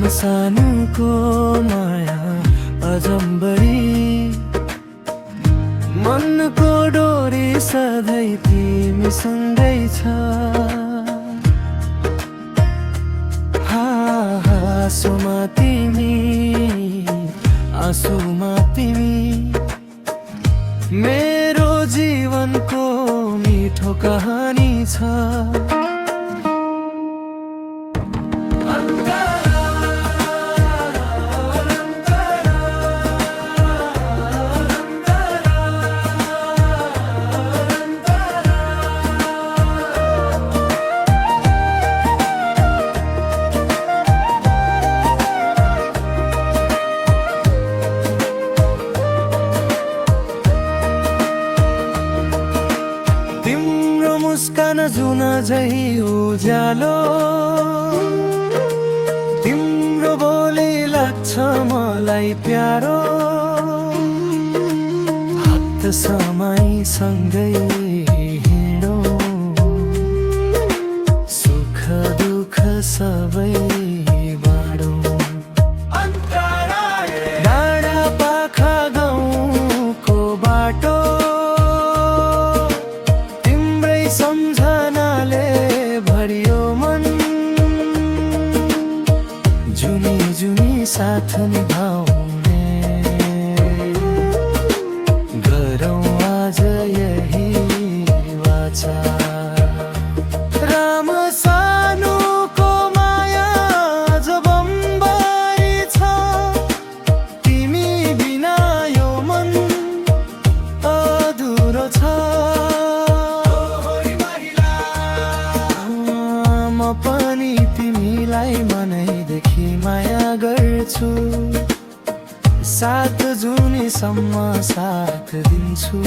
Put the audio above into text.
सानो माया अजम्बरी मनको डोरी सधैँ तिमीसँगै छ। आँसुमा तिमी आँसुमा तिमी मेरो जीवनको मिठो कहानी छ। मुस्कान जुन झै उज्यालो तिम्रो बोली लाग्छ मलाई प्यारो। हात समय सँगै हिँडौँ सुख दुःख सबै बाँडौँ। डाँडा पाखा गाउँको बाटो सम्झनाले भरियो मन। जुनी जुनी साथ निभाउने गरौँ आज यही वाचा। राम सानुको माया जबम्बरी छ तिमी बिना यो मन अधुरो छ। म पनि तिमीलाई मनैदेखि माया गर्छु। 7 जुनीसम्म साथ दिन्छु।